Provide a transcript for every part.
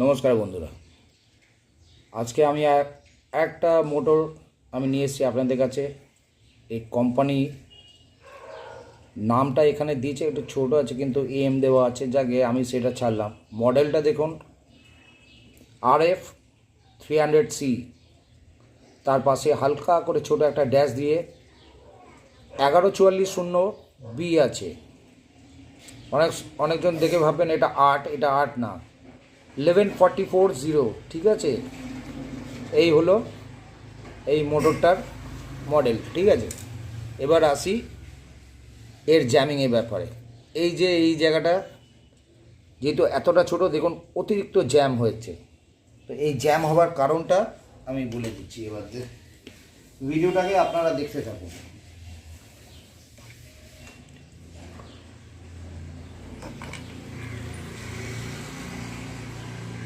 নমস্কার বন্ধুরা, আজকে আমি একটা মোটর আমি নিয়ে এসেছি আপনাদের কাছে। এই কোম্পানি নামটা এখানে দিয়েছে, একটু ছোটো আছে কিন্তু এম দেওয়া আছে, যাকে আমি সেটা ছাড়লাম। মডেলটা দেখুন, RF300C, তার পাশে হালকা করে ছোট একটা ড্যাশ দিয়ে 11440B আছে। অনেকজন দেখে ভাববেন এটা 8, এটা 8 না, 11440, ঠিক আছে। এই হলো এই মোটরটার মডেল, ঠিক আছে। এবার আসি এর জ্যামিংয়ের ব্যাপারে। এই জায়গাটা যেহেতু এতটা ছোট, দেখুন অতিরিক্ত জ্যাম হয়েছে। তো এই জ্যাম হবার কারণটা আমি বলে দিচ্ছি। এবার ভিডিওটাকে আপনারা দেখতে থাকুন।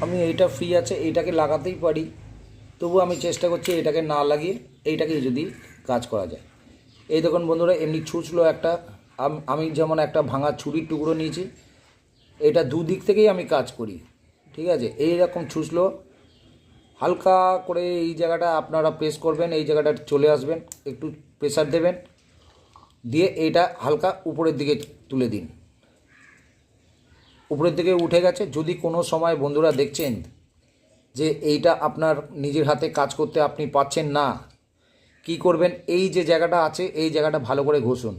আমি এইটা ফ্রি আছে, এইটাকে লাগাতেই পারি, তবু আমি চেষ্টা করছি এটাকে না লাগিয়ে এইটাকে যদি কাজ করা যায়। এই দেখুন বন্ধুরা, এমনি ছুঁচলো একটা, আমি যেমন একটা ভাঙা ছুরির টুকরো নিয়েছি, এটা দুদিক থেকেই আমি কাজ করি, ঠিক আছে। এই রকম ছুঁচলো, হালকা করে এই জায়গাটা আপনারা প্রেস করবেন, এই জায়গাটা চলে আসবেন, একটু প্রেসার দেবেন, দিয়ে এইটা হালকা উপরের দিকে তুলে দিন। উপরের দিকে উঠে গেছে। যদি কোনো সময় বন্ধুরা দেখছেন যে এইটা আপনার নিজের হাতে কাজ করতে আপনি পাচ্ছেন না, কি করবেন, এই যে জায়গাটা আছে এই জায়গাটা ভালো করে ঘষুন।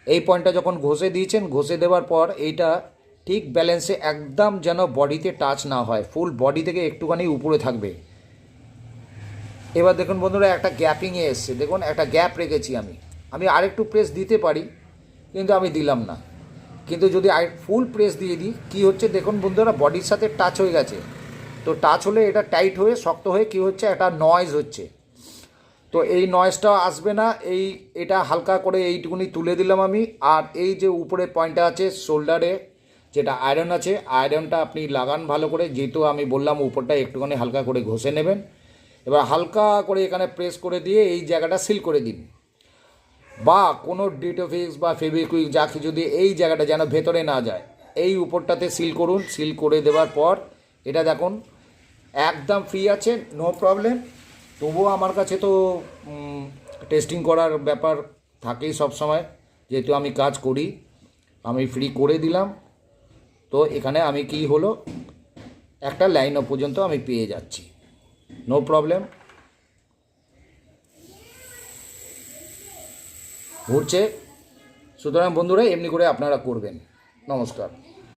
এই পয়েন্টটা যখন ঘষে দিয়েছেন, ঘষে দেওয়ার পর এইটা ঠিক ব্যালেন্সে একদম যেন বডিতে টাচ না হয়, ফুল বডি থেকে একটুখানি উপরে থাকবে। এবার দেখুন বন্ধুরা, একটা গ্যাপিংয়ে এসছে, দেখুন একটা গ্যাপ রেখেছি আমি আরেকটু প্রেস দিতে পারি, কিন্তু আমি দিলাম না। কিন্তু যদি ফুল প্রেস দিয়ে দিই, কী হচ্ছে দেখুন বন্ধুরা, বডির সাথে টাচ হয়ে গেছে। তো টাচ হলে এটা টাইট হয়ে শক্ত হয়ে কী হচ্ছে, একটা নয়েজ হচ্ছে। তো এই নয়েজটা আসবে না। এটা হালকা করে এইটুকুনি তুলে দিলাম আমি। আর এই যে উপরে পয়েন্টটা আছে শোল্ডারে, যেটা আয়রন আছে, আয়রনটা আপনি লাগান ভালো করে। যেহেতু আমি বললাম উপরটা একটুখানি হালকা করে ঘষে নেবেন। এবার হালকা করে এখানে প্রেস করে দিয়ে এই জায়গাটা সিল করে দিন, বা কোনো ডিটোফিক্স বা ফেভিকুইক যা কিছু দিয়ে এই জায়গাটা যেন ভেতরে না যায়, এই উপরটাতে সিল করুন। সিল করে দেওয়ার পর এটা দেখুন একদম ফ্রি আছে, নো প্রবলেম। তবুও আমার কাছে তো টেস্টিং করার ব্যাপার থাকেই সব সময়, যেহেতু আমি কাজ করি। আমি ফ্রি করে দিলাম। তো এখানে আমি কি হলো, একটা লাইন পর্যন্ত আমি পেয়ে যাচ্ছি, নো প্রবলেম। ঘুরছে। সুতরাং বন্ধুরা, এমনি করে আপনারা করবেন। নমস্কার।